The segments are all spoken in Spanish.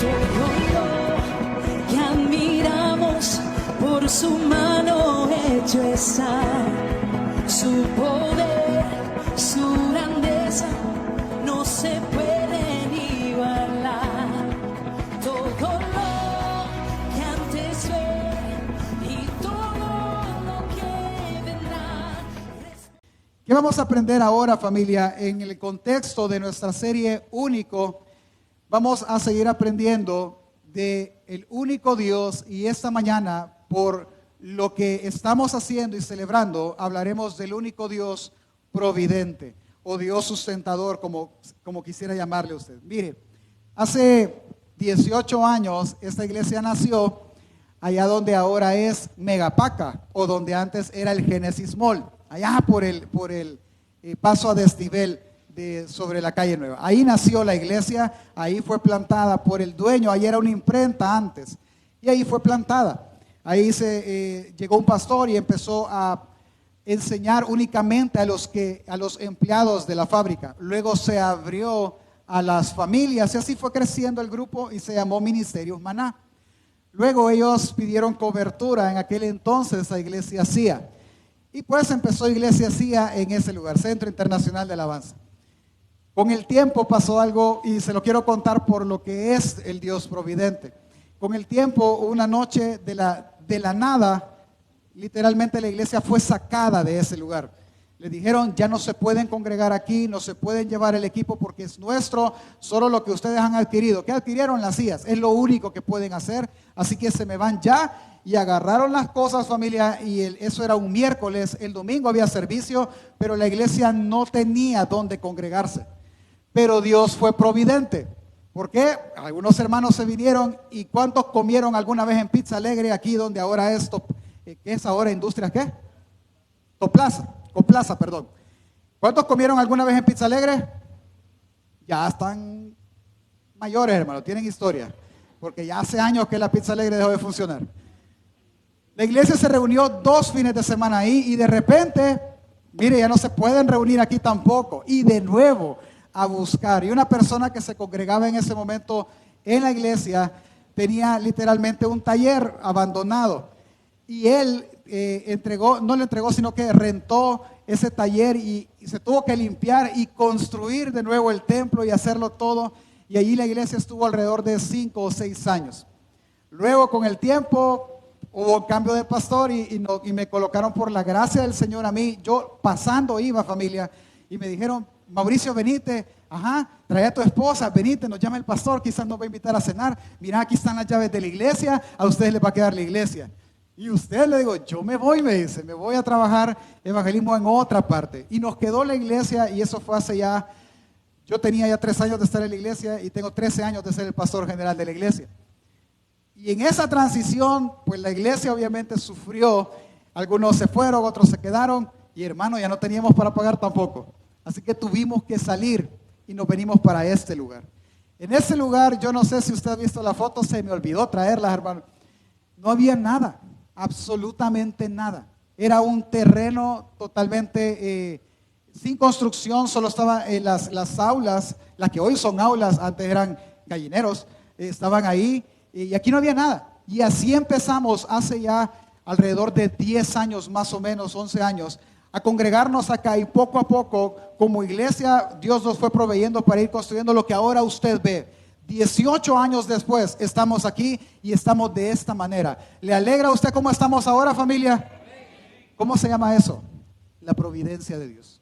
todo lo que admiramos por su mano hecho está, su poder, su grandeza no se pueden igualar. Todo lo que antes fue y todo lo que vendrá. ¿Qué vamos a aprender ahora, familia? En el contexto de nuestra serie Único, vamos a seguir aprendiendo de el único Dios, y esta mañana, por lo que estamos haciendo y celebrando, hablaremos del único Dios providente o Dios sustentador, como quisiera llamarle usted. Mire, hace 18 años esta iglesia nació allá donde ahora es Megapaca, o donde antes era el Genesis Mall, allá por el paso a desnivel sobre la calle Nueva. Ahí nació la iglesia, ahí fue plantada por el dueño, ahí era una imprenta antes, y ahí fue plantada. Ahí llegó un pastor y empezó a enseñar únicamente a los empleados de la fábrica. Luego se abrió a las familias y así fue creciendo el grupo y se llamó Ministerios Maná. Luego ellos pidieron cobertura, en aquel entonces la iglesia hacía. Y pues empezó Iglesia Hacía en ese lugar, Centro Internacional de Alabanza. Con el tiempo pasó algo y se lo quiero contar por lo que es el Dios providente. Con el tiempo, una noche de la nada, literalmente la iglesia fue sacada de ese lugar. Le dijeron, ya no se pueden congregar aquí, no se pueden llevar el equipo porque es nuestro, solo lo que ustedes han adquirido. ¿Qué adquirieron? Las sillas, es lo único que pueden hacer, así que se me van ya. Y agarraron las cosas, familia, y eso era un miércoles. El domingo había servicio, pero la iglesia no tenía dónde congregarse. Pero Dios fue providente. ¿Por qué? Algunos hermanos se vinieron, y ¿cuántos comieron alguna vez en Pizza Alegre, aquí donde ahora es ¿qué es ahora? ¿Industria qué? Coplaza, perdón. ¿Cuántos comieron alguna vez en Pizza Alegre? Ya están mayores, hermano, tienen historia, porque ya hace años que la Pizza Alegre dejó de funcionar. La iglesia se reunió 2 fines de semana ahí y de repente, mire, ya no se pueden reunir aquí tampoco. Y de nuevo a buscar. Y una persona que se congregaba en ese momento en la iglesia tenía literalmente un taller abandonado. Y él no le entregó, sino que rentó ese taller y se tuvo que limpiar y construir de nuevo el templo y hacerlo todo. Y allí la iglesia estuvo alrededor de 5 o 6 años. Luego, con el tiempo, hubo un cambio de pastor y me colocaron por la gracia del Señor a mí. Yo pasando iba, familia, y me dijeron, Mauricio, venite, trae a tu esposa, venite, nos llama el pastor, quizás nos va a invitar a cenar. Mira, aquí están las llaves de la iglesia, a ustedes les va a quedar la iglesia. Y usted, le digo, yo me voy, me dice, me voy a trabajar evangelismo en otra parte. Y nos quedó la iglesia, y eso fue hace ya, yo tenía ya 3 años de estar en la iglesia y tengo 13 años de ser el pastor general de la iglesia. Y en esa transición, pues la iglesia obviamente sufrió, algunos se fueron, otros se quedaron, y hermano, ya no teníamos para pagar tampoco. Así que tuvimos que salir y nos venimos para este lugar. En ese lugar, yo no sé si usted ha visto la foto, se me olvidó traerla, hermano. No había nada, absolutamente nada. Era un terreno totalmente sin construcción, solo estaban las aulas, las que hoy son aulas, antes eran gallineros, estaban ahí. Y aquí no había nada. Y así empezamos hace ya alrededor de 10 años, más o menos, 11 años, a congregarnos acá. Y poco a poco, como iglesia, Dios nos fue proveyendo para ir construyendo lo que ahora usted ve. 18 años después, estamos aquí y estamos de esta manera. ¿Le alegra a usted cómo estamos ahora, familia? ¿Cómo se llama eso? La providencia de Dios.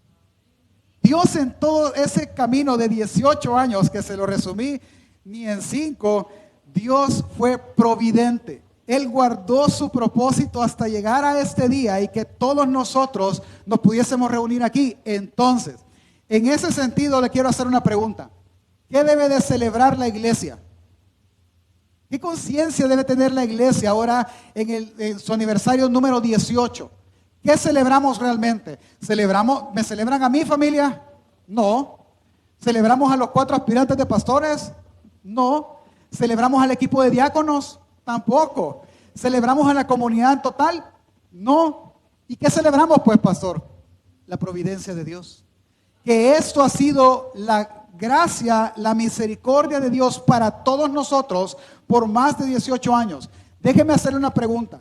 Dios, en todo ese camino de 18 años, que se lo resumí ni en 5, Dios fue providente. Él guardó su propósito hasta llegar a este día y que todos nosotros nos pudiésemos reunir aquí. Entonces, en ese sentido le quiero hacer una pregunta. ¿Qué debe de celebrar la iglesia? ¿Qué conciencia debe tener la iglesia ahora en su aniversario número 18? ¿Qué celebramos realmente? ¿Me celebran a mi familia? No. ¿Celebramos a los 4 aspirantes de pastores? No. ¿Celebramos al equipo de diáconos? Tampoco. ¿Celebramos a la comunidad en total? No. ¿Y qué celebramos, pues, pastor? La providencia de Dios. Que esto ha sido la gracia, la misericordia de Dios para todos nosotros por más de 18 años. Déjeme hacerle una pregunta.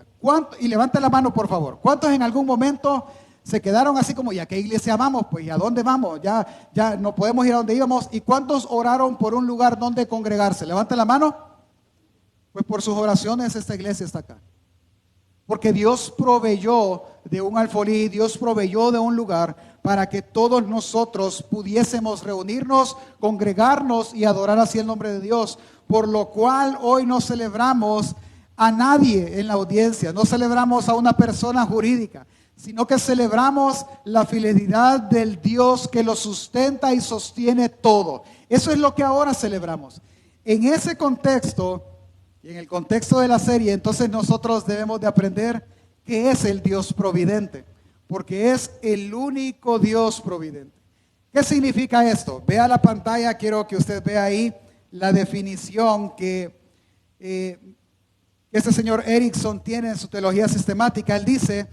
Y levante la mano, por favor. ¿Cuántos en algún momento se quedaron así como, ¿y a qué iglesia vamos? Pues, ¿y a dónde vamos? Ya no podemos ir a donde íbamos. ¿Y cuántos oraron por un lugar donde congregarse? Levante la mano. Pues por sus oraciones esta iglesia está acá. Porque Dios proveyó de un alfolí, Dios proveyó de un lugar para que todos nosotros pudiésemos reunirnos, congregarnos y adorar así el nombre de Dios. Por lo cual hoy no celebramos a nadie en la audiencia, no celebramos a una persona jurídica, sino que celebramos la fidelidad del Dios que lo sustenta y sostiene todo. Eso es lo que ahora celebramos. En ese contexto, y en el contexto de la serie, entonces nosotros debemos de aprender que es el Dios providente, porque es el único Dios providente. ¿Qué significa esto? Vea la pantalla, quiero que usted vea ahí la definición que este señor Erickson tiene en su teología sistemática. Él dice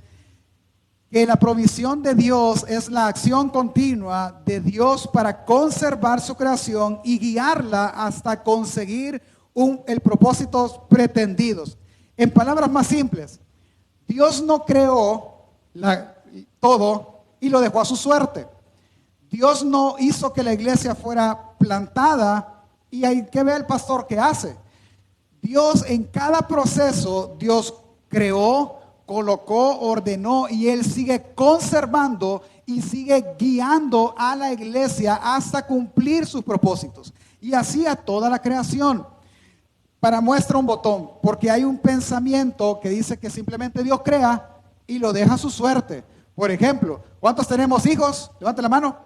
que la provisión de Dios es la acción continua de Dios para conservar su creación y guiarla hasta conseguir el propósito pretendidos. En palabras más simples, Dios no creó todo y lo dejó a su suerte. Dios no hizo que la iglesia fuera plantada y hay que ver el pastor que hace. Dios en cada proceso, Dios creó, colocó, ordenó y Él sigue conservando y sigue guiando a la iglesia hasta cumplir sus propósitos. Y así a toda la creación. Para muestra un botón, porque hay un pensamiento que dice que simplemente Dios crea y lo deja a su suerte. Por ejemplo, ¿cuántos tenemos hijos? Levante la mano.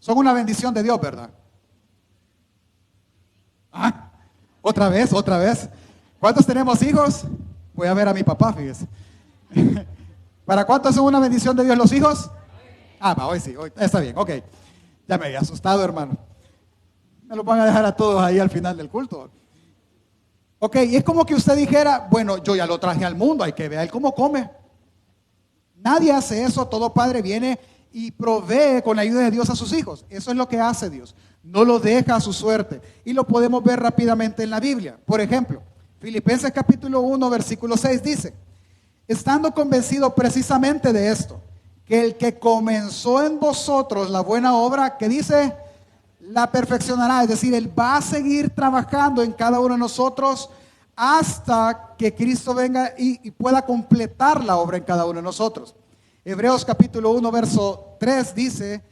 Son una bendición de Dios, ¿verdad? Ah, otra vez. ¿Cuántos tenemos hijos? Voy a ver a mi papá, fíjese. ¿Para cuántos son una bendición de Dios los hijos? Hoy sí, hoy está bien, ok. Ya me había asustado, hermano. Me lo van a dejar a todos ahí al final del culto. Ok, y es como que usted dijera, bueno, yo ya lo traje al mundo, hay que ver él cómo come. Nadie hace eso, todo padre viene y provee con la ayuda de Dios a sus hijos. Eso es lo que hace Dios, no lo deja a su suerte. Y lo podemos ver rápidamente en la Biblia. Por ejemplo, Filipenses capítulo 1, versículo 6 dice, estando convencido precisamente de esto, que el que comenzó en vosotros la buena obra, que dice, la perfeccionará, es decir, Él va a seguir trabajando en cada uno de nosotros hasta que Cristo venga y pueda completar la obra en cada uno de nosotros. Hebreos capítulo 1, verso 3 dice,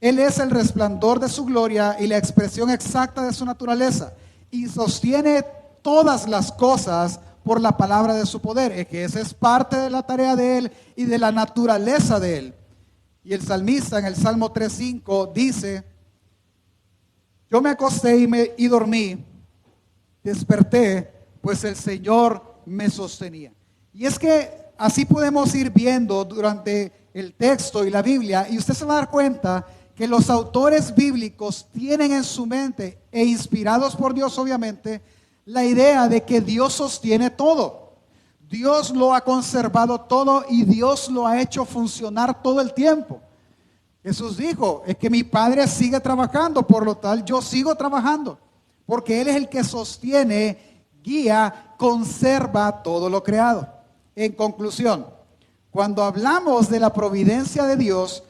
Él es el resplandor de su gloria y la expresión exacta de su naturaleza, y sostiene todas las cosas por la palabra de su poder. Es que esa es parte de la tarea de Él y de la naturaleza de Él. Y el salmista en el Salmo 3:5 dice, yo me acosté y dormí, desperté, pues el Señor me sostenía. Y es que así podemos ir viendo durante el texto y la Biblia, y usted se va a dar cuenta que los autores bíblicos tienen en su mente, e inspirados por Dios obviamente, la idea de que Dios sostiene todo. Dios lo ha conservado todo y Dios lo ha hecho funcionar todo el tiempo. Jesús dijo, es que mi Padre sigue trabajando, por lo tal yo sigo trabajando, porque Él es el que sostiene, guía, conserva todo lo creado. En conclusión, cuando hablamos de la providencia de Dios,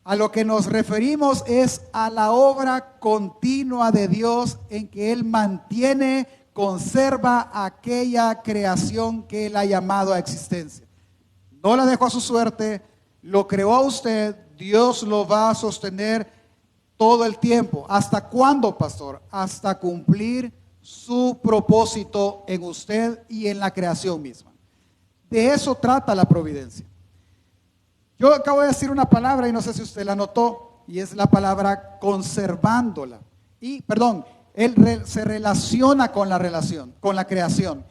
a lo que nos referimos es a la obra continua de Dios en que Él mantiene, conserva aquella creación que Él ha llamado a existencia. No la dejó a su suerte, lo creó a usted. Dios lo va a sostener todo el tiempo. ¿Hasta cuándo, pastor? Hasta cumplir su propósito en usted y en la creación misma. De eso trata la providencia. Yo acabo de decir una palabra y no sé si usted la notó, y es la palabra conservándola. Él se relaciona con la relación, con la creación.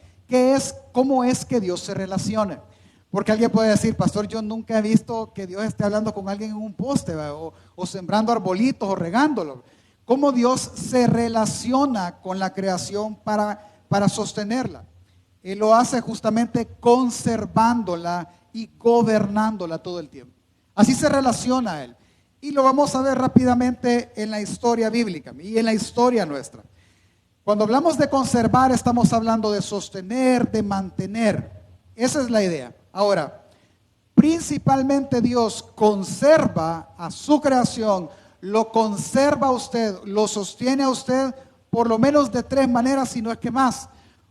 ¿Cómo es que Dios se relaciona? Porque alguien puede decir, pastor, yo nunca he visto que Dios esté hablando con alguien en un poste, o sembrando arbolitos o regándolo. ¿Cómo Dios se relaciona con la creación para sostenerla? Él lo hace justamente conservándola y gobernándola todo el tiempo. Así se relaciona Él. Y lo vamos a ver rápidamente en la historia bíblica y en la historia nuestra. Cuando hablamos de conservar, estamos hablando de sostener, de mantener. Esa es la idea. Ahora, principalmente Dios conserva a su creación, lo conserva a usted, lo sostiene a usted por lo menos de tres maneras, si no es que más.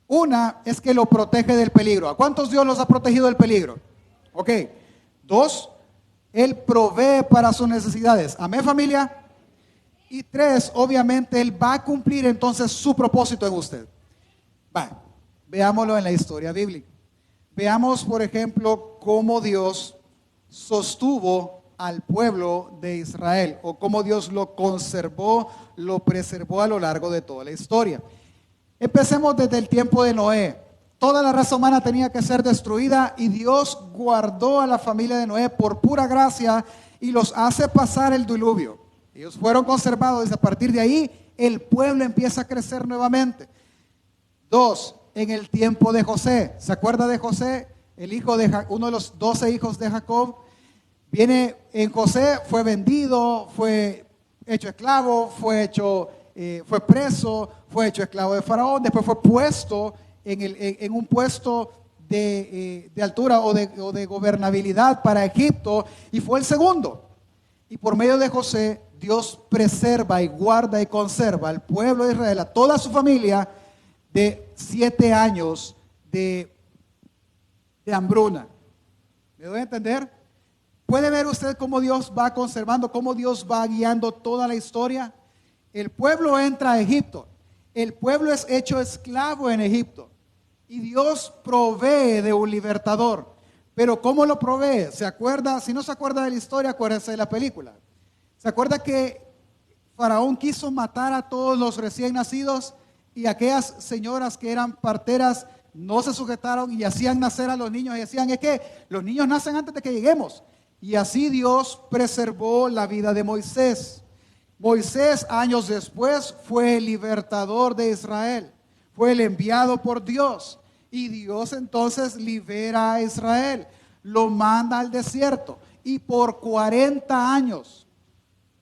Una es que lo protege del peligro. ¿A cuántos Dios los ha protegido del peligro? Ok. Dos, Él provee para sus necesidades. Amén, familia. Y tres, obviamente Él va a cumplir entonces su propósito en usted. Veámoslo en la historia bíblica. Veamos, por ejemplo, cómo Dios sostuvo al pueblo de Israel, o cómo Dios lo conservó, lo preservó a lo largo de toda la historia. Empecemos desde el tiempo de Noé. Toda la raza humana tenía que ser destruida y Dios guardó a la familia de Noé por pura gracia y los hace pasar el diluvio. Ellos fueron conservados y a partir de ahí el pueblo empieza a crecer nuevamente. Dos, en el tiempo de José. ¿Se acuerda de José? El hijo de uno de los 12 hijos de Jacob. Viene en José, fue vendido, fue hecho esclavo, fue preso, fue hecho esclavo de Faraón, después fue puesto en un puesto de altura o de gobernabilidad para Egipto y fue el segundo. Y por medio de José, Dios preserva y guarda y conserva al pueblo de Israel, a toda su familia, de 7 años de hambruna. ¿Me doy a entender? ¿Puede ver usted cómo Dios va conservando, cómo Dios va guiando toda la historia? El pueblo entra a Egipto. El pueblo es hecho esclavo en Egipto. Y Dios provee de un libertador. Pero ¿cómo lo provee? ¿Se acuerda? Si no se acuerda de la historia, acuérdese de la película. ¿Se acuerda que Faraón quiso matar a todos los recién nacidos y aquellas señoras que eran parteras no se sujetaron y hacían nacer a los niños y decían, es que los niños nacen antes de que lleguemos? Y así Dios preservó la vida de Moisés. Moisés, años después, fue el libertador de Israel. Fue el enviado por Dios. Y Dios entonces libera a Israel. Lo manda al desierto. Y por 40 años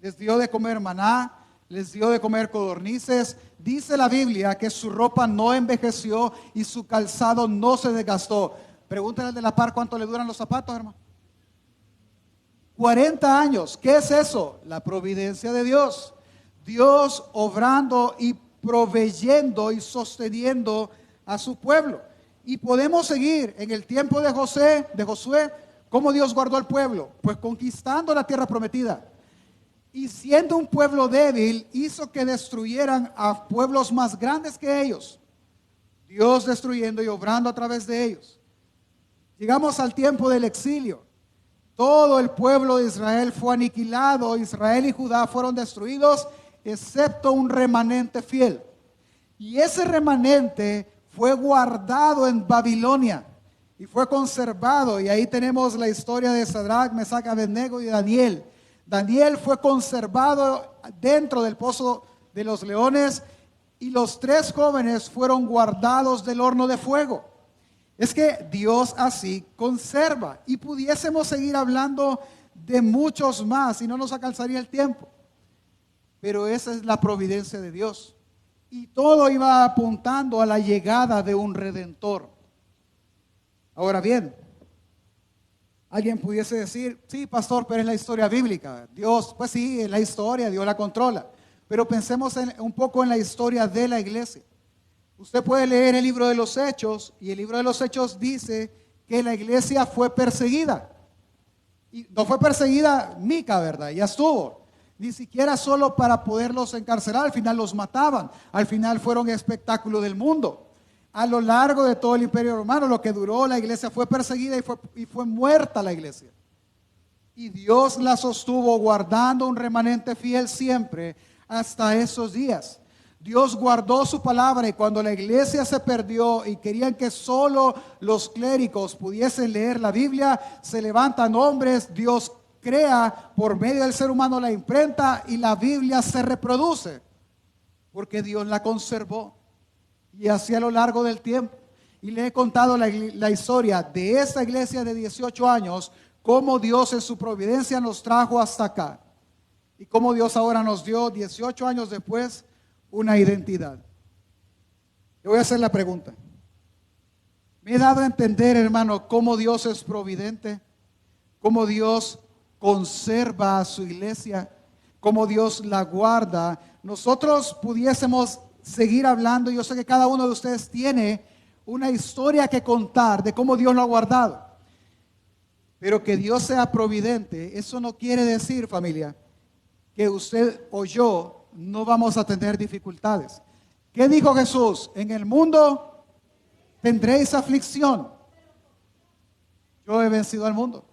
les dio de comer maná, les dio de comer codornices. Dice la Biblia que su ropa no envejeció y su calzado no se desgastó. Pregúntale al de la par cuánto le duran los zapatos, hermano. 40 años, ¿qué es eso? La providencia de Dios. Dios obrando y proveyendo y sosteniendo a su pueblo. Y podemos seguir en el tiempo de Josué, ¿cómo Dios guardó al pueblo? Pues conquistando la tierra prometida. Y siendo un pueblo débil, hizo que destruyeran a pueblos más grandes que ellos. Dios destruyendo y obrando a través de ellos. Llegamos al tiempo del exilio. Todo el pueblo de Israel fue aniquilado, Israel y Judá fueron destruidos, excepto un remanente fiel. Y ese remanente fue guardado en Babilonia y fue conservado. Y ahí tenemos la historia de Sadrach, Mesach, Abednego y Daniel. Daniel fue conservado dentro del pozo de los leones y los 3 jóvenes fueron guardados del horno de fuego. Es que Dios así conserva y pudiésemos seguir hablando de muchos más y no nos alcanzaría el tiempo. Pero esa es la providencia de Dios. Y todo iba apuntando a la llegada de un redentor. Ahora bien, alguien pudiese decir, sí, pastor, pero es la historia bíblica. Dios, pues sí, es la historia, Dios la controla. Pero pensemos un poco en la historia de la iglesia. Usted puede leer el libro de los Hechos y el libro de los Hechos dice que la iglesia fue perseguida. Y no fue perseguida mica, ¿verdad? Ya estuvo. Ni siquiera solo para poderlos encarcelar, al final los mataban. Al final fueron espectáculo del mundo. A lo largo de todo el imperio romano, lo que duró, la iglesia fue perseguida y fue muerta la iglesia. Y Dios la sostuvo guardando un remanente fiel siempre hasta esos días. Dios guardó su palabra y cuando la iglesia se perdió y querían que solo los clérigos pudiesen leer la Biblia, se levantan hombres, Dios crea por medio del ser humano la imprenta y la Biblia se reproduce porque Dios la conservó. Y así a lo largo del tiempo. Y le he contado la historia de esa iglesia de 18 años, cómo Dios en su providencia nos trajo hasta acá. y cómo Dios ahora nos dio 18 años después una identidad. Le voy a hacer la pregunta. Me he dado a entender, hermano, cómo Dios es providente, cómo Dios conserva a su iglesia, cómo Dios la guarda. Nosotros pudiésemos seguir hablando. Yo sé que cada uno de ustedes tiene una historia que contar de cómo Dios lo ha guardado. Pero que Dios sea providente, eso no quiere decir, familia, que usted o yo no vamos a tener dificultades. ¿Qué dijo Jesús? En el mundo tendréis aflicción. Yo he vencido al mundo.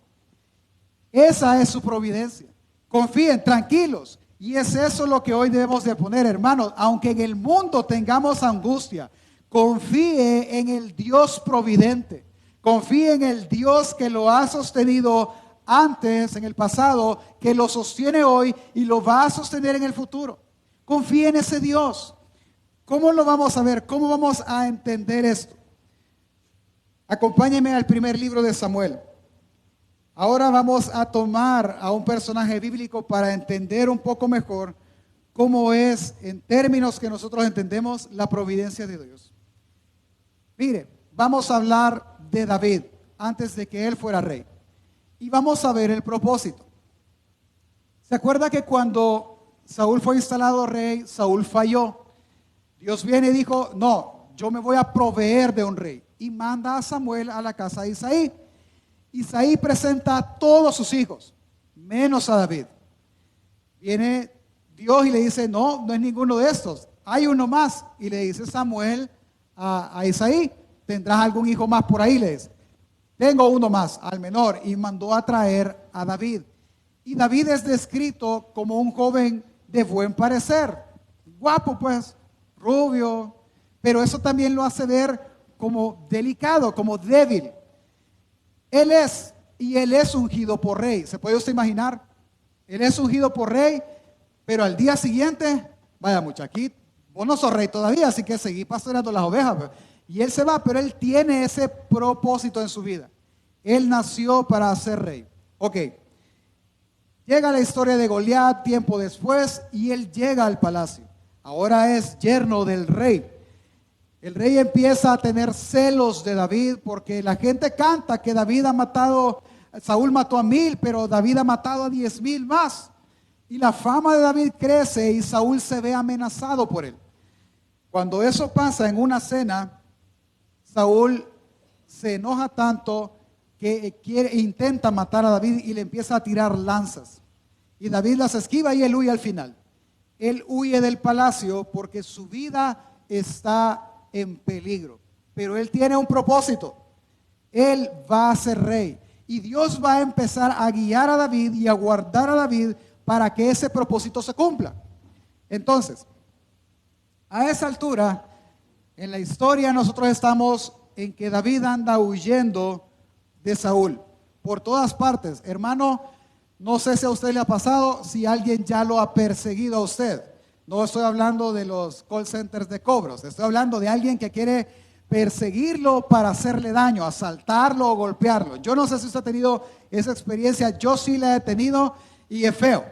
Esa es su providencia. Confíen, tranquilos. Y es eso lo que hoy debemos de poner, hermanos. Aunque en el mundo tengamos angustia, confíe en el Dios providente. Confíe en el Dios que lo ha sostenido antes, en el pasado, que lo sostiene hoy y lo va a sostener en el futuro. Confíe en ese Dios. ¿Cómo lo vamos a ver? ¿Cómo vamos a entender esto? Acompáñenme al primer libro de Samuel. Ahora vamos a tomar a un personaje bíblico para entender un poco mejor cómo es, en términos que nosotros entendemos, la providencia de Dios. Mire, vamos a hablar de David antes de que él fuera rey. Y vamos a ver el propósito. ¿Se acuerda que cuando Saúl fue instalado rey, Saúl falló? Dios viene y dijo, no, yo me voy a proveer de un rey. Y manda a Samuel a la casa de Isaí. Isaí presenta a todos sus hijos, menos a David. Viene Dios y le dice, no, no es ninguno de estos. Hay uno más. Y le dice Samuel a Isaí, ¿tendrás algún hijo más por ahí? Le dice, tengo uno más, al menor. Y mandó a traer a David. Y David es descrito como un joven de buen parecer. Guapo pues, rubio. Pero eso también lo hace ver como delicado, como débil. Él es ungido por rey. ¿Se puede usted imaginar? Él es ungido por rey, pero al día siguiente, vaya muchachito, vos no sos rey todavía, así que seguí pastoreando las ovejas. Y él se va, pero él tiene ese propósito en su vida. Él nació para ser rey. Ok. Llega la historia de Goliat tiempo después y él llega al palacio. Ahora es yerno del rey. El rey empieza a tener celos de David porque la gente canta que David ha matado, Saúl mató a 1000, pero David ha matado a 10,000 más. Y la fama de David crece y Saúl se ve amenazado por él. Cuando eso pasa en una cena, Saúl se enoja tanto que intenta matar a David y le empieza a tirar lanzas. Y David las esquiva y él huye al final. Él huye del palacio porque su vida está en peligro, pero él tiene un propósito. Él va a ser rey y Dios va a empezar a guiar a David y a guardar a David para que ese propósito se cumpla. Entonces, a esa altura en la historia nosotros estamos en que David anda huyendo de Saúl por todas partes. Hermano, no sé si a usted le ha pasado, si alguien ya lo ha perseguido a usted. No estoy hablando de los call centers de cobros, estoy hablando de alguien que quiere perseguirlo para hacerle daño, asaltarlo o golpearlo. Yo no sé si usted ha tenido esa experiencia, yo sí la he tenido y es feo,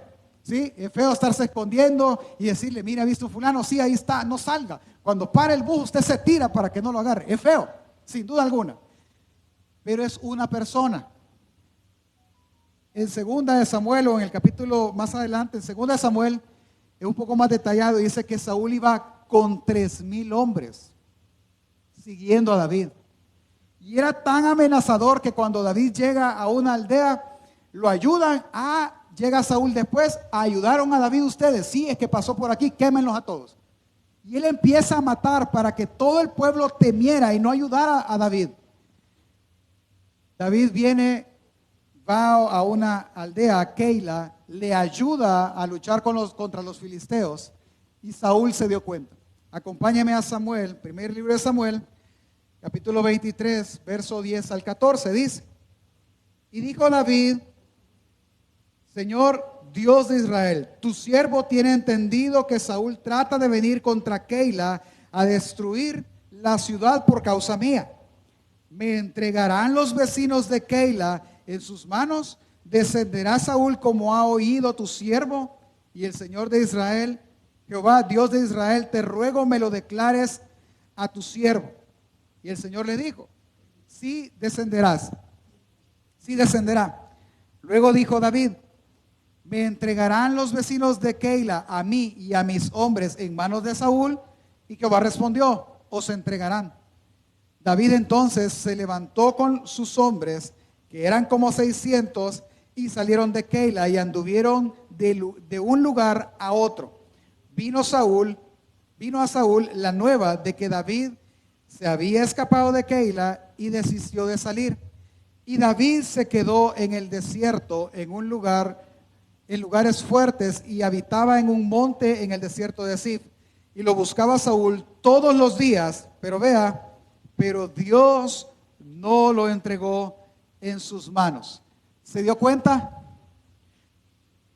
¿sí? Es feo estarse escondiendo y decirle, mira, ¿ha visto fulano? Sí, ahí está, no salga. Cuando para el bus usted se tira para que no lo agarre, es feo, sin duda alguna. Pero es una persona. En 2 de Samuel o en el capítulo más adelante, en 2 de Samuel, es un poco más detallado y dice que Saúl iba con 3,000 hombres siguiendo a David. Y era tan amenazador que cuando David llega a una aldea, lo ayudan llega Saúl después, ayudaron a David ustedes. Sí, es que pasó por aquí, quémenlos a todos. Y él empieza a matar para que todo el pueblo temiera y no ayudara a David. David va a una aldea, a Keila, le ayuda a luchar contra los filisteos y Saúl se dio cuenta. Acompáñame a Samuel, primer libro de Samuel, capítulo 23, verso 10 al 14, dice, y dijo David, Señor Dios de Israel, tu siervo tiene entendido que Saúl trata de venir contra Keila a destruir la ciudad por causa mía. ¿Me entregarán los vecinos de Keila en sus manos? ¿Descenderá Saúl como ha oído tu siervo? Y el Señor de Israel, Jehová, Dios de Israel, te ruego me lo declares a tu siervo. Y el Señor le dijo, sí descenderás, sí descenderá. Luego dijo David, me entregarán los vecinos de Keila a mí y a mis hombres en manos de Saúl. Y Jehová respondió, os entregarán. David entonces se levantó con sus hombres, que eran como 600, y salieron de Keila y anduvieron de un lugar a otro. Vino a Saúl la nueva de que David se había escapado de Keila y desistió de salir. Y David se quedó en el desierto, en lugares fuertes, y habitaba en un monte en el desierto de Zif. Y lo buscaba Saúl todos los días, pero Dios no lo entregó en sus manos. ¿Se dio cuenta?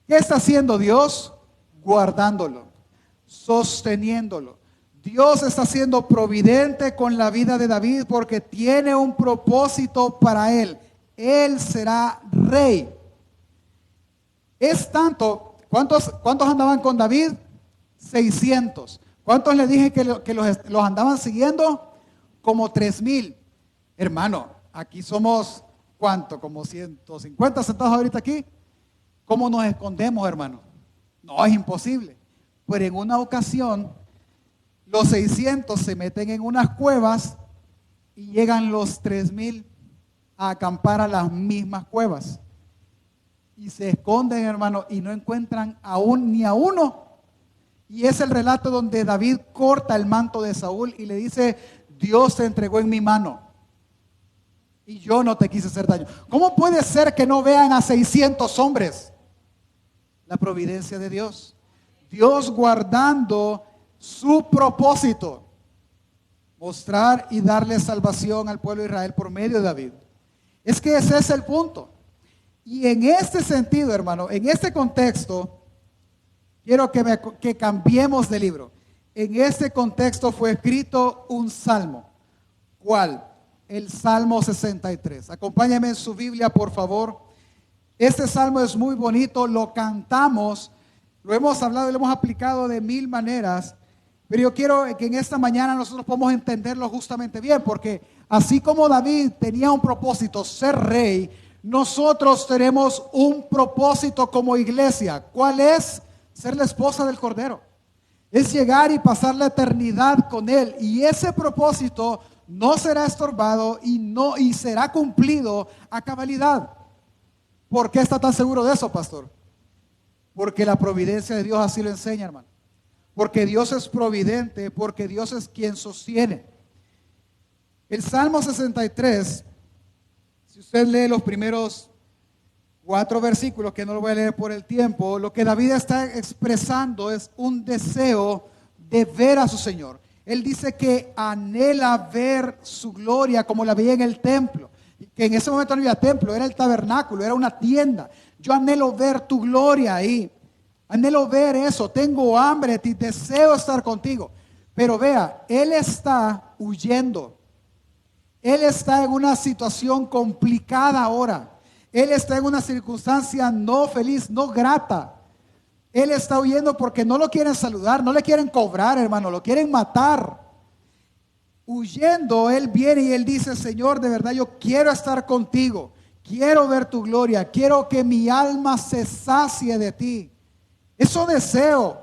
¿Qué está haciendo Dios? Guardándolo, sosteniéndolo. Dios está siendo providente con la vida de David porque tiene un propósito para él. Él será rey. Es tanto, ¿cuántos andaban con David? 600. ¿Cuántos le dije que los andaban siguiendo? Como 3,000. Hermano, aquí somos, ¿cuánto? Como 150 sentados ahorita aquí. ¿Cómo nos escondemos, hermano? No, es imposible. Pero en una ocasión, los 600 se meten en unas cuevas y llegan los 3,000 a acampar a las mismas cuevas. Y se esconden, hermano, y no encuentran ni a uno. Y es el relato donde David corta el manto de Saúl y le dice, Dios te entregó en mi mano y yo no te quise hacer daño. ¿Cómo puede ser que no vean a 600 hombres? La providencia de Dios. Dios guardando su propósito, mostrar y darle salvación al pueblo de Israel por medio de David. Es que ese es el punto. Y en este sentido, hermano, en este contexto, quiero que cambiemos de libro. En este contexto fue escrito un salmo. ¿Cuál? El Salmo 63. Acompáñame en su Biblia, por favor. Este salmo es muy bonito, lo cantamos, lo hemos hablado y lo hemos aplicado de 1000 maneras, pero yo quiero que en esta mañana nosotros podamos entenderlo justamente bien, porque así como David tenía un propósito, ser rey, nosotros tenemos un propósito como iglesia. ¿Cuál es? Ser la esposa del Cordero. Es llegar y pasar la eternidad con Él. Y ese propósito no será estorbado y será cumplido a cabalidad. ¿Por qué está tan seguro de eso, pastor? Porque la providencia de Dios así lo enseña, hermano. Porque Dios es providente, porque Dios es quien sostiene. El Salmo 63, si usted lee los primeros 4 versículos, que no lo voy a leer por el tiempo, lo que David está expresando es un deseo de ver a su Señor. Él dice que anhela ver su gloria como la veía en el templo, que en ese momento no había templo, era el tabernáculo, era una tienda. Yo anhelo ver tu gloria ahí, anhelo ver eso, tengo hambre de ti, deseo estar contigo. Pero vea, él está huyendo, él está en una situación complicada ahora. Él está en una circunstancia no feliz, no grata. Él está huyendo porque no lo quieren saludar, no le quieren cobrar, hermano, lo quieren matar. Huyendo, él viene y él dice, Señor, de verdad yo quiero estar contigo, quiero ver tu gloria, quiero que mi alma se sacie de ti. Eso deseo.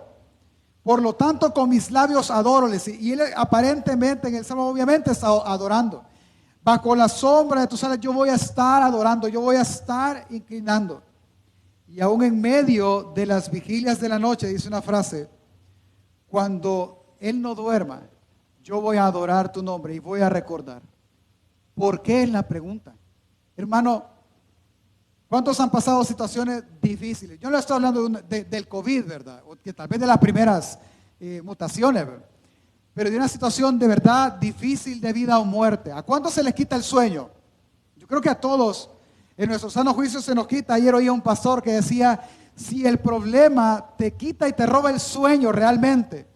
Por lo tanto, con mis labios adóroles. Y él aparentemente en el Salmo obviamente está adorando. Bajo la sombra de tus alas yo voy a estar adorando, yo voy a estar inclinando. Y aún en medio de las vigilias de la noche, dice una frase, cuando él no duerma, yo voy a adorar tu nombre y voy a recordar. ¿Por qué? Es la pregunta. Hermano, ¿cuántos han pasado situaciones difíciles? Yo no estoy hablando del COVID, ¿verdad? O que tal vez de las primeras mutaciones, ¿verdad? Pero de una situación de verdad difícil de vida o muerte. ¿A cuántos se les quita el sueño? Yo creo que a todos en nuestros sanos juicios se nos quita. Ayer oía un pastor que decía, si el problema te quita y te roba el sueño realmente,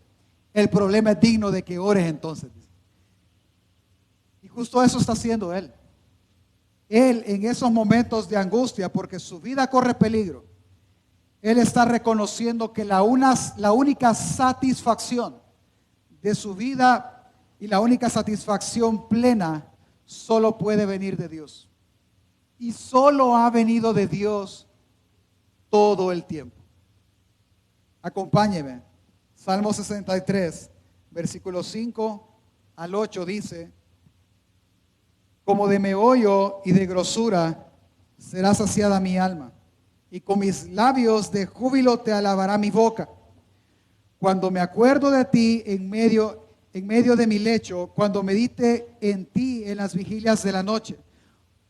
el problema es digno de que ores entonces. Y justo eso está haciendo él. Él en esos momentos de angustia, porque su vida corre peligro, Él está reconociendo que la única satisfacción de su vida y la única satisfacción plena solo puede venir de Dios. Y solo ha venido de Dios todo el tiempo. Acompáñeme. Salmo 63, versículos 5 al 8 dice: como de meollo y de grosura será saciada mi alma, y con mis labios de júbilo te alabará mi boca. Cuando me acuerdo de ti en medio de mi lecho, cuando medite en ti en las vigilias de la noche.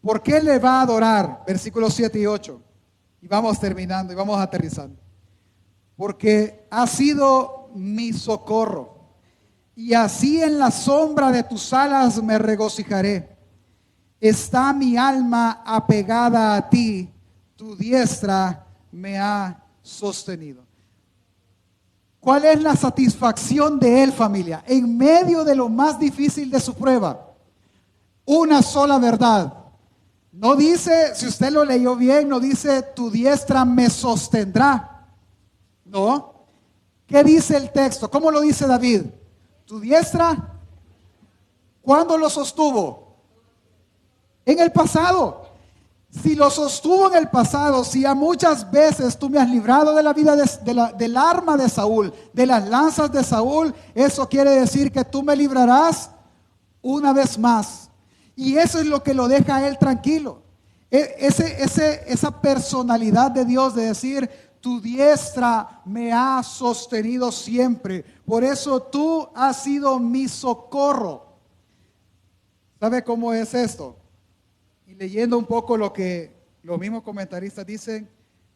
¿Por qué le va a adorar? Versículos 7 y 8. Y vamos terminando y vamos aterrizando. Porque ha sido mi socorro, y así en la sombra de tus alas me regocijaré. Está mi alma apegada a ti, tu diestra me ha sostenido. ¿Cuál es la satisfacción de él, familia? En medio de lo más difícil de su prueba, una sola verdad. No dice, si usted lo leyó bien, no dice tu diestra me sostendrá. No. ¿Qué dice el texto? ¿Cómo lo dice David? Tu diestra, ¿cuándo lo sostuvo? En el pasado. Si lo sostuvo en el pasado, si a muchas veces tú me has librado de la vida del arma de Saúl, de las lanzas de Saúl, eso quiere decir que tú me librarás una vez más. Y eso es lo que lo deja a él tranquilo. Esa personalidad de Dios de decir, tu diestra me ha sostenido siempre. Por eso tú has sido mi socorro. ¿Sabe cómo es esto? Y leyendo un poco lo que los mismos comentaristas dicen,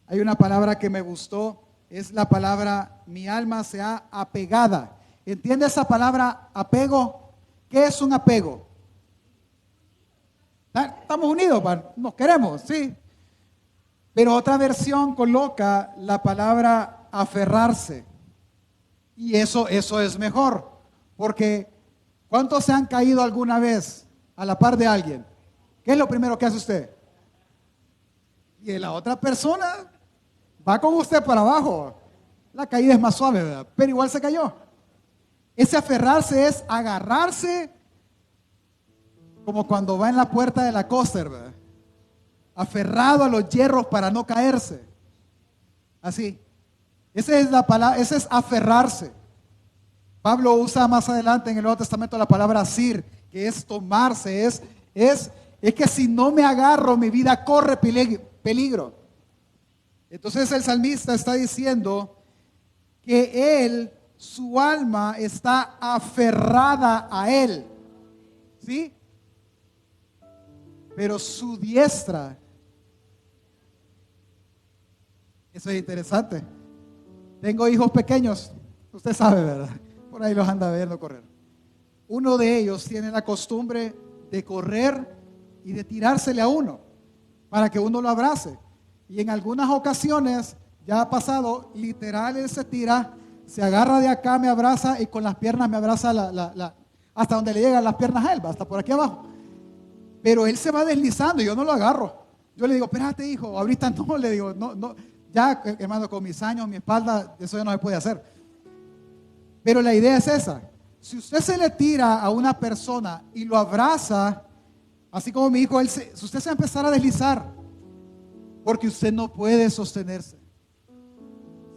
hay una palabra que me gustó, es la palabra mi alma se ha apegada. ¿Entiende esa palabra apego? ¿Qué es un apego? Estamos unidos, nos queremos, sí. Pero otra versión coloca la palabra aferrarse. Y eso es mejor. Porque ¿cuántos se han caído alguna vez a la par de alguien? ¿Qué es lo primero que hace usted? Y la otra persona va con usted para abajo. La caída es más suave, ¿verdad? Pero igual se cayó. Ese aferrarse es agarrarse como cuando va en la puerta de la coaster, ¿verdad? Aferrado a los hierros para no caerse. Así. Esa es la palabra, ese es aferrarse. Pablo usa más adelante en el Nuevo Testamento la palabra asir, que es tomarse, es que si no me agarro, mi vida corre peligro. Entonces el salmista está diciendo que él, su alma está aferrada a él. ¿Sí? Pero su diestra, eso es interesante. Tengo hijos pequeños, usted sabe, ¿verdad? Por ahí los anda viendo correr. Uno de ellos tiene la costumbre de correr y de tirársele a uno para que uno lo abrace. Y en algunas ocasiones, ya ha pasado, literal, él se tira, se agarra de acá, me abraza y con las piernas me abraza hasta donde le llegan las piernas a él, hasta por aquí abajo. Pero él se va deslizando y yo no lo agarro. Yo le digo, espérate hijo, ahorita no, le digo, no, ya hermano, con mis años, mi espalda, eso ya no se puede hacer. Pero la idea es esa. Si usted se le tira a una persona y lo abraza, así como mi hijo, usted se va a empezar a deslizar, porque usted no puede sostenerse.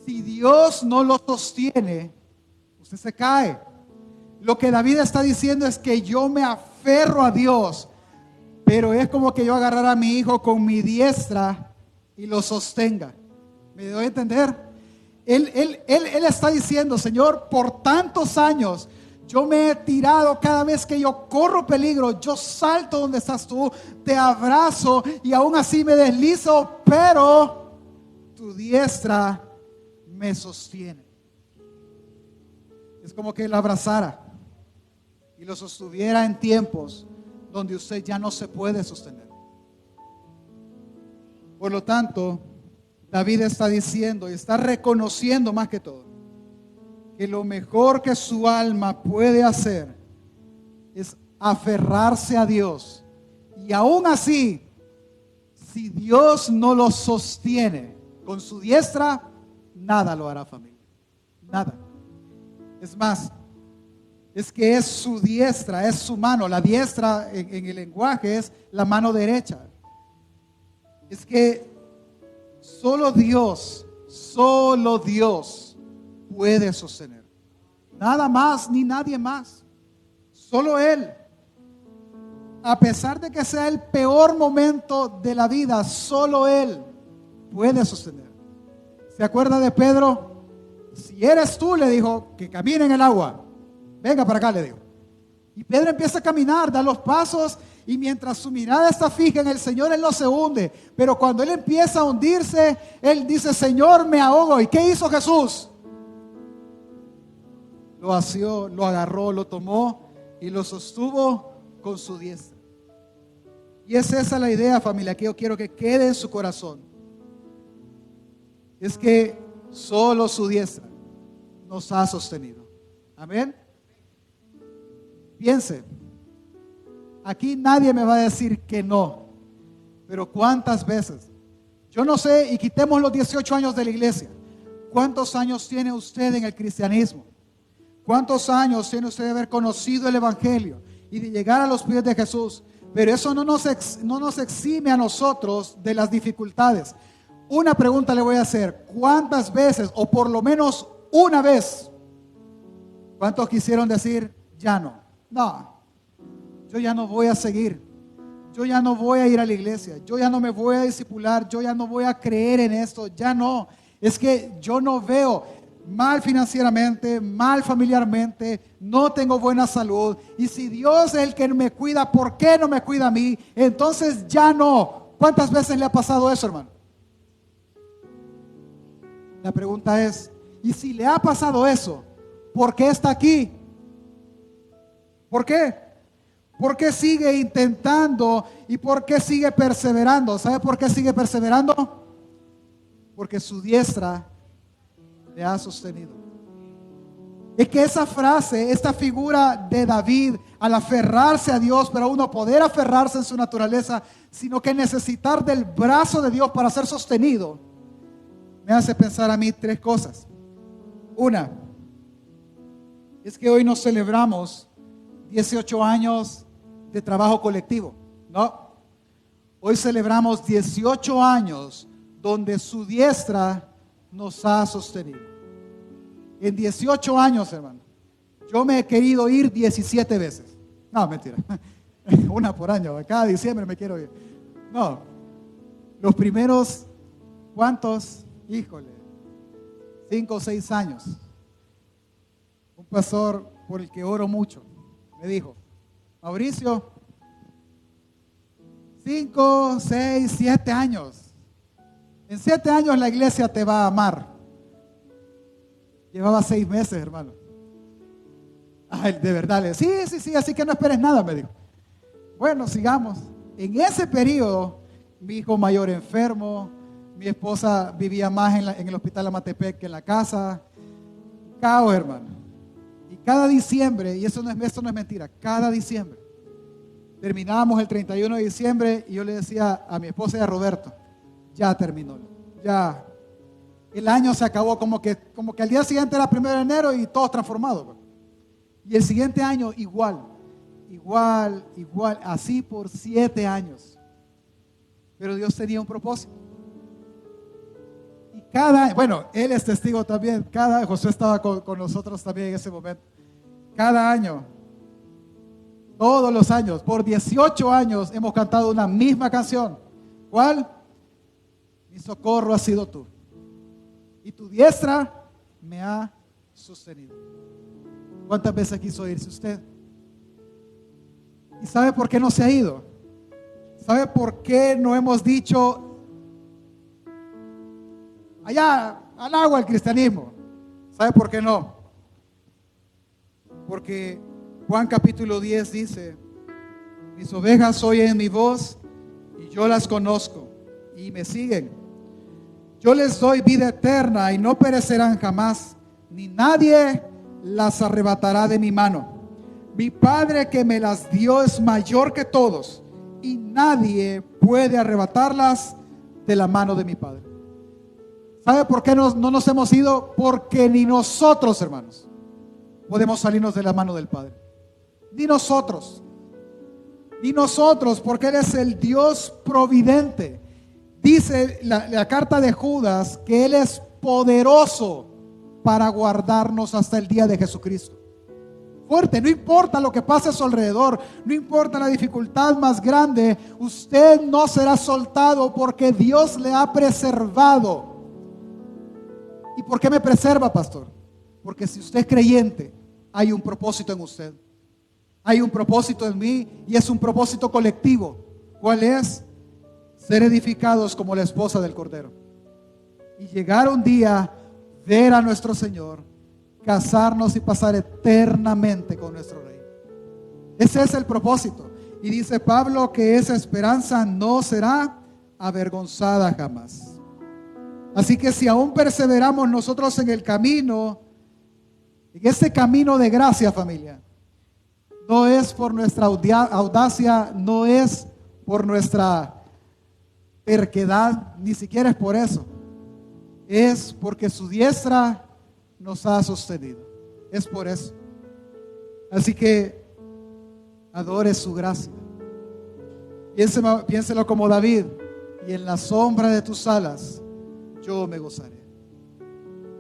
Si Dios no lo sostiene, usted se cae. Lo que David está diciendo es que yo me aferro a Dios, pero es como que yo agarrara a mi hijo con mi diestra y lo sostenga. ¿Me doy a entender? Él está diciendo, Señor, por tantos años yo me he tirado, cada vez que yo corro peligro, yo salto donde estás tú, te abrazo y aún así me deslizo, pero tu diestra me sostiene. Es como que lo abrazara y lo sostuviera en tiempos donde usted ya no se puede sostener. Por lo tanto, David está diciendo y está reconociendo más que todo que lo mejor que su alma puede hacer es aferrarse a Dios. Y aún así, si Dios no lo sostiene, Con su diestra, nada lo hará, familia. Nada. Es más, es que es su diestra, es su mano. La diestra en el lenguaje es la mano derecha. Es que solo Dios puede sostener. Nada más ni nadie más. Solo Él. A pesar de que sea el peor momento de la vida, solo Él puede sostener. ¿Se acuerda de Pedro? Si eres tú, le dijo, que camine en el agua. Venga para acá, le dijo. Y Pedro empieza a caminar, da los pasos, y mientras su mirada está fija en el Señor, él no se hunde. Pero cuando él empieza a hundirse, él dice, Señor, me ahogo. ¿Y qué hizo Jesús? Lo asió, lo agarró, lo tomó y lo sostuvo con su diestra. Y es esa la idea, familia, que yo quiero que quede en su corazón. Es que solo su diestra nos ha sostenido. Amén. Piense, aquí nadie me va a decir que no, pero ¿cuántas veces? Yo no sé, y quitemos los 18 años de la iglesia. ¿Cuántos años tiene usted en el cristianismo? ¿Cuántos años tiene usted de haber conocido el evangelio y de llegar a los pies de Jesús? Pero eso no nos exime a nosotros de las dificultades. Una pregunta le voy a hacer: ¿cuántas veces, o por lo menos una vez, cuántos quisieron decir ya no? No, yo ya no voy a seguir, yo ya no voy a ir a la iglesia, yo ya no me voy a discipular, yo ya no voy a creer en esto, ya no. Es que yo no veo, mal financieramente, mal familiarmente, no tengo buena salud, y si Dios es el que me cuida, ¿por qué no me cuida a mí? Entonces ya no. ¿Cuántas veces le ha pasado eso, hermano? La pregunta es, ¿y si le ha pasado eso, por qué está aquí? ¿Por qué? ¿Por qué sigue intentando y por qué sigue perseverando? ¿Sabe por qué sigue perseverando? Porque su diestra le ha sostenido. Es que esa frase, esta figura de David, al aferrarse a Dios, pero aún no poder aferrarse en su naturaleza, sino que necesitar del brazo de Dios para ser sostenido, me hace pensar a mí tres cosas. Una, es que hoy nos celebramos 18 años de trabajo colectivo. No, hoy celebramos 18 años donde su diestra nos ha sostenido. En 18 años, hermano, yo me he querido ir 17 veces. No, mentira. Una por año. Cada diciembre me quiero ir. No. Los primeros, ¿cuántos? Híjole, 5 o 6 años. Un pastor por el que oro mucho me dijo: Mauricio, 5, 6, 7 años. En 7 años la iglesia te va a amar. Llevaba 6 meses, hermano. Ay, de verdad, sí, así que no esperes nada, me dijo. Bueno, sigamos. En ese periodo, mi hijo mayor enfermo, mi esposa vivía más en el hospital Amatepec que en la casa. Caos, hermano. Y cada diciembre, y eso no es mentira, cada diciembre, terminábamos el 31 de diciembre y yo le decía a mi esposa y a Roberto: ya terminó, ya. El año se acabó, como que al día siguiente era 1 de enero y todos transformados. Y el siguiente año igual, así por 7 años. Pero Dios tenía un propósito. Y bueno, él es testigo también, José estaba con nosotros también en ese momento. Cada año, todos los años, por 18 años hemos cantado una misma canción. ¿Cuál? Mi socorro ha sido tú, y tu diestra me ha sostenido. ¿Cuántas veces quiso irse usted? ¿Y sabe por qué no se ha ido? ¿Sabe por qué no hemos dicho allá al agua el cristianismo? ¿Sabe por qué no? Porque Juan capítulo 10 dice: mis ovejas oyen mi voz y yo las conozco y me siguen. Yo les doy vida eterna y no perecerán jamás, ni nadie las arrebatará de mi mano. Mi Padre que me las dio es mayor que todos, y nadie puede arrebatarlas de la mano de mi Padre. ¿Sabe por qué no nos hemos ido? Porque ni nosotros, hermanos, podemos salirnos de la mano del Padre. Ni nosotros. Ni nosotros, porque Él es el Dios providente. Dice la carta de Judas que Él es poderoso para guardarnos hasta el día de Jesucristo. Fuerte, no importa lo que pase a su alrededor, no importa la dificultad más grande, usted no será soltado porque Dios le ha preservado. ¿Y por qué me preserva, pastor? Porque si usted es creyente, hay un propósito en usted. Hay un propósito en mí y es un propósito colectivo. ¿Cuál es? Ser edificados como la esposa del Cordero. Y llegar un día, ver a nuestro Señor, casarnos y pasar eternamente con nuestro Rey. Ese es el propósito. Y dice Pablo que esa esperanza no será avergonzada jamás. Así que si aún perseveramos nosotros en el camino, en ese camino de gracia, familia, no es por nuestra audacia, no es por nuestra terquedad, ni siquiera es por eso. Es porque su diestra nos ha sostenido. Es por eso. Así que adore su gracia. Piénselo como David. Y en la sombra de tus alas yo me gozaré.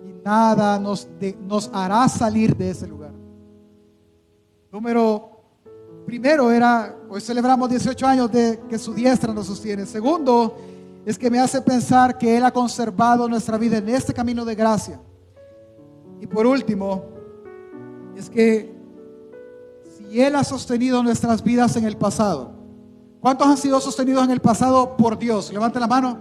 Y nada nos hará salir de ese lugar. Primero hoy celebramos 18 años de que su diestra nos sostiene. Segundo, es que me hace pensar que Él ha conservado nuestra vida en este camino de gracia. Y por último, es que si Él ha sostenido nuestras vidas en el pasado, ¿cuántos han sido sostenidos en el pasado por Dios? Levante la mano.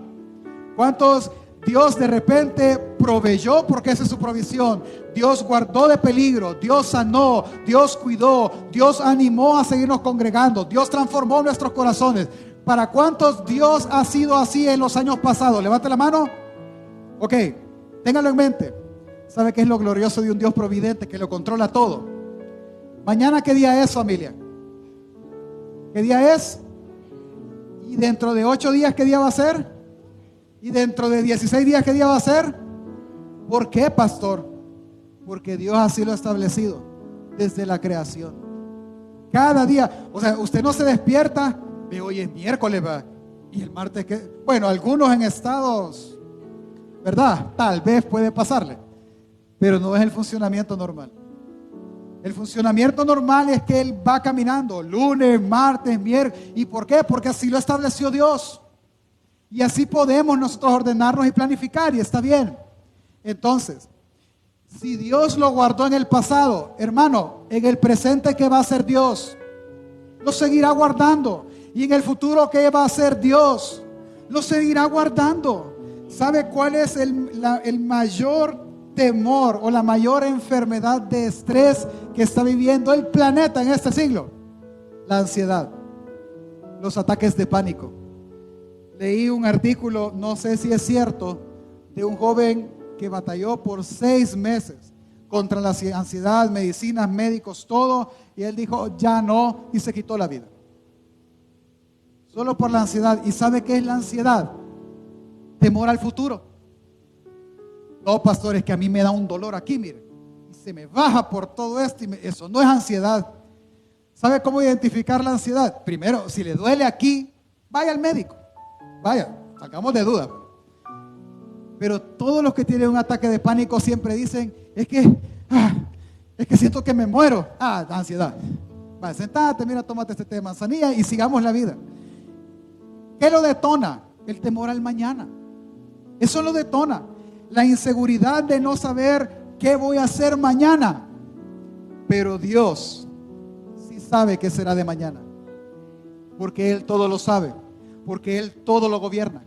¿Cuántos Dios de repente proveyó? Porque esa es su provisión. Dios guardó de peligro, Dios sanó, Dios cuidó, Dios animó a seguirnos congregando, Dios transformó nuestros corazones. ¿Para cuántos Dios ha sido así en los años pasados? Levante la mano. Ok, téngalo en mente. ¿Sabe qué es lo glorioso de un Dios providente que lo controla todo? Mañana, ¿qué día es, familia? ¿Qué día es? Y dentro de 8 días, ¿qué día va a ser? Y dentro de 16 días, ¿qué día va a ser? ¿Por qué, pastor? Porque Dios así lo ha establecido desde la creación. Cada día, o sea, usted no se despierta, ve, hoy es miércoles, ¿va? Y el martes, ¿qué? Bueno, algunos en estados, ¿verdad? Tal vez puede pasarle, pero no es el funcionamiento normal. El funcionamiento normal es que Él va caminando lunes, martes, miércoles. ¿Y por qué? Porque así lo estableció Dios. Y así podemos nosotros ordenarnos y planificar, y está bien. Entonces, si Dios lo guardó en el pasado, hermano, en el presente, ¿qué va a hacer Dios? Lo seguirá guardando. Y en el futuro, ¿qué va a hacer Dios? Lo seguirá guardando. ¿Sabe cuál es el mayor temor o la mayor enfermedad de estrés que está viviendo el planeta en este siglo? La ansiedad, los ataques de pánico. Leí un artículo, no sé si es cierto, de un joven que batalló por 6 meses contra la ansiedad, medicinas, médicos, todo, y él dijo, ya no, y se quitó la vida. Solo por la ansiedad. ¿Y sabe qué es la ansiedad? Temor al futuro. No, pastor, es que a mí me da un dolor aquí, mire, y se me baja por todo esto, eso no es ansiedad. ¿Sabe cómo identificar la ansiedad? Primero, si le duele aquí, vaya al médico. Vaya, sacamos de duda. Pero todos los que tienen un ataque de pánico siempre dicen, es que siento que me muero. Ansiedad. Vaya, sentate, mira, tómate este té de manzanilla y sigamos la vida. ¿Qué lo detona? El temor al mañana. Eso lo detona. La inseguridad de no saber qué voy a hacer mañana. Pero Dios sí sabe qué será de mañana. Porque Él todo lo sabe. Porque Él todo lo gobierna.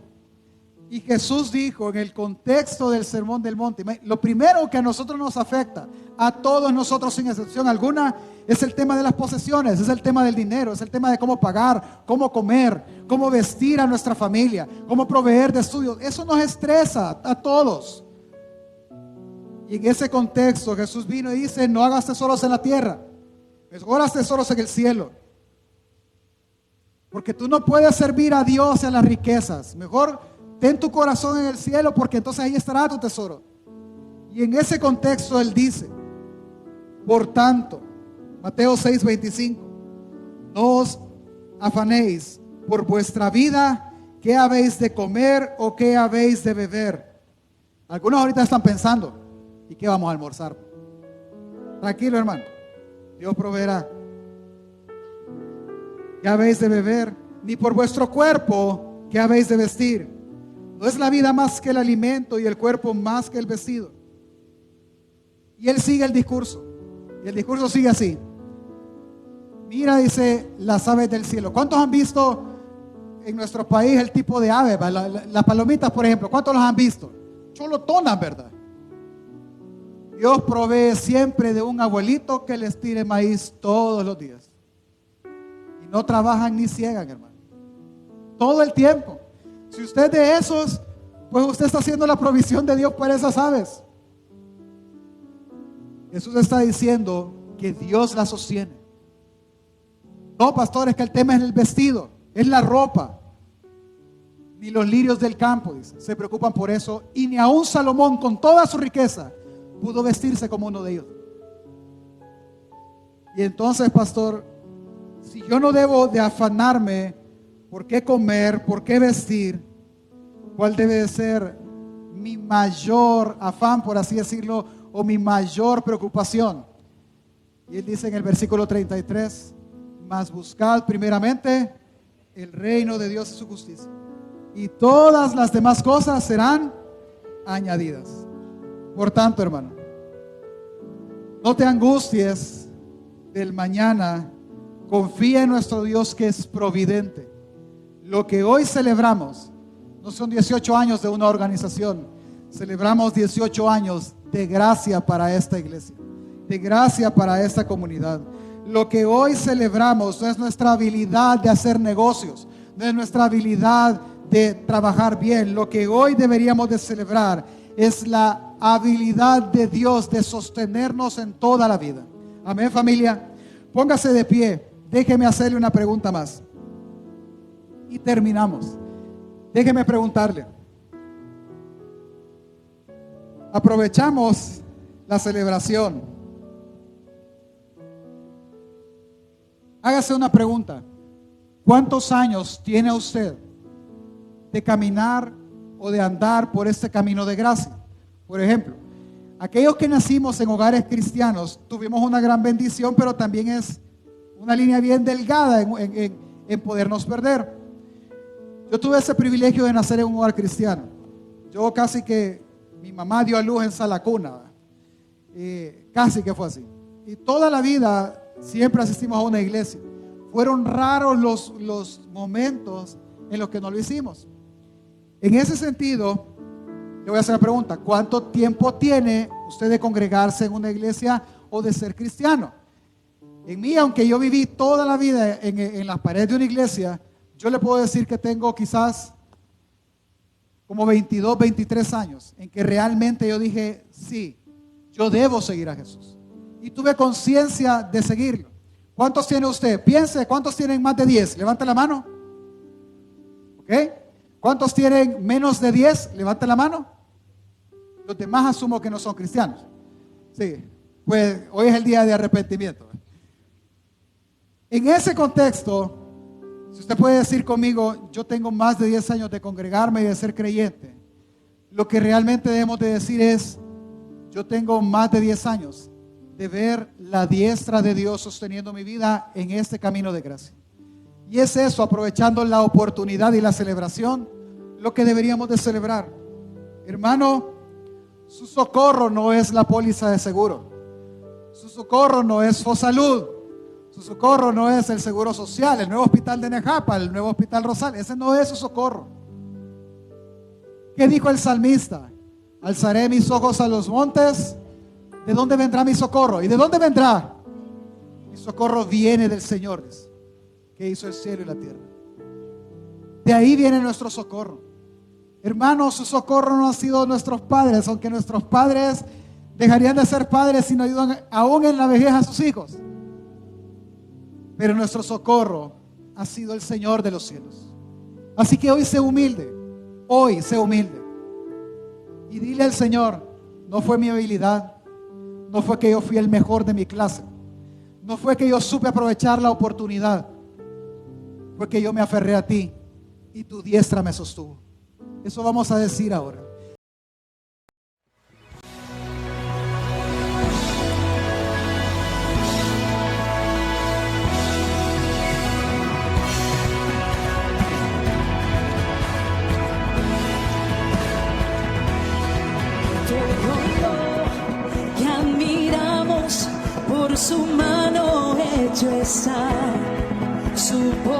Y Jesús dijo en el contexto del Sermón del Monte, lo primero que a nosotros nos afecta, a todos nosotros sin excepción alguna, es el tema de las posesiones, es el tema del dinero, es el tema de cómo pagar, cómo comer, cómo vestir a nuestra familia, cómo proveer de estudios. Eso nos estresa a todos. Y en ese contexto Jesús vino y dice, no hagas tesoros en la tierra, mejor haz tesoros en el cielo. Porque tú no puedes servir a Dios y a las riquezas. Mejor ten tu corazón en el cielo, porque entonces ahí estará tu tesoro. Y en ese contexto él dice, por tanto, Mateo 6:25, no os afanéis por vuestra vida, qué habéis de comer o qué habéis de beber. Algunos ahorita están pensando, ¿y qué vamos a almorzar? Tranquilo, hermano, Dios proveerá. ¿Qué habéis de beber? Ni por vuestro cuerpo, ¿qué habéis de vestir? ¿No es la vida más que el alimento y el cuerpo más que el vestido? Y él sigue el discurso. Y el discurso sigue así. Mira, dice, las aves del cielo. ¿Cuántos han visto en nuestro país el tipo de ave? Las palomitas, por ejemplo. ¿Cuántos las han visto? Cholotonas, ¿verdad? Dios provee siempre de un abuelito que les tire maíz todos los días. Y no trabajan ni ciegan, hermano. Todo el tiempo. Si usted es de esos, pues usted está haciendo la provisión de Dios para esas aves. Jesús está diciendo que Dios la sostiene. No, pastor, es que el tema es el vestido, es la ropa. Ni los lirios del campo, dice, se preocupan por eso. Y ni aun Salomón, con toda su riqueza, pudo vestirse como uno de ellos. Y entonces, pastor, si yo no debo de afanarme por qué comer, por qué vestir, ¿cuál debe de ser mi mayor afán, por así decirlo, o mi mayor preocupación? Y él dice en el versículo 33, mas buscad primeramente el reino de Dios y su justicia, y todas las demás cosas serán añadidas. Por tanto, hermano, no te angusties del mañana, confía en nuestro Dios que es providente. Lo que hoy celebramos no son 18 años de una organización, celebramos 18 años de gracia para esta iglesia, de gracia para esta comunidad. Lo que hoy celebramos no es nuestra habilidad de hacer negocios, no es nuestra habilidad de trabajar bien. Lo que hoy deberíamos de celebrar es la habilidad de Dios de sostenernos en toda la vida. Amén, familia. Póngase de pie. Déjeme hacerle una pregunta más y terminamos. Déjeme preguntarle. Aprovechamos la celebración. Hágase una pregunta. ¿Cuántos años tiene usted de caminar o de andar por este camino de gracia? Por ejemplo, aquellos que nacimos en hogares cristianos tuvimos una gran bendición, pero también es una línea bien delgada en podernos perder. Yo tuve ese privilegio de nacer en un hogar cristiano. Yo casi que, mi mamá dio a luz en sala cuna, casi que fue así. Y toda la vida siempre asistimos a una iglesia. Fueron raros los momentos en los que no lo hicimos. En ese sentido, le voy a hacer la pregunta: ¿cuánto tiempo tiene usted de congregarse en una iglesia o de ser cristiano? En mí, aunque yo viví toda la vida en las paredes de una iglesia, yo le puedo decir que tengo quizás como 22, 23 años en que realmente yo dije, sí, yo debo seguir a Jesús. Y tuve conciencia de seguirlo. ¿Cuántos tiene usted? Piense, ¿cuántos tienen más de 10? Levante la mano. ¿Ok? ¿Cuántos tienen menos de 10? Levante la mano. Los demás asumo que no son cristianos. Sí, pues hoy es el día de arrepentimiento. En ese contexto, si usted puede decir conmigo, yo tengo más de 10 años de congregarme y de ser creyente, lo que realmente debemos de decir es, yo tengo más de 10 años de ver la diestra de Dios sosteniendo mi vida en este camino de gracia. Y es eso, aprovechando la oportunidad y la celebración, lo que deberíamos de celebrar. Hermano, su socorro no es la póliza de seguro. Su socorro no es Fosalud. Su socorro no es el Seguro Social, el nuevo hospital de Nejapa, el nuevo hospital Rosal. Ese no es su socorro. ¿Qué dijo el salmista? Alzaré mis ojos a los montes. ¿De dónde vendrá mi socorro? ¿Y de dónde vendrá? Mi socorro viene del Señor, que hizo el cielo y la tierra. De ahí viene nuestro socorro. Hermanos, su socorro no ha sido nuestros padres, aunque nuestros padres dejarían de ser padres si no ayudan aún en la vejez a sus hijos. Pero nuestro socorro ha sido el Señor de los cielos. Así que hoy sé humilde. Hoy sé humilde. Y dile al Señor, no fue mi habilidad, no fue que yo fui el mejor de mi clase, no fue que yo supe aprovechar la oportunidad, fue que yo me aferré a ti y tu diestra me sostuvo. Eso vamos a decir ahora. Que admiramos por su mano hecho está, su poder.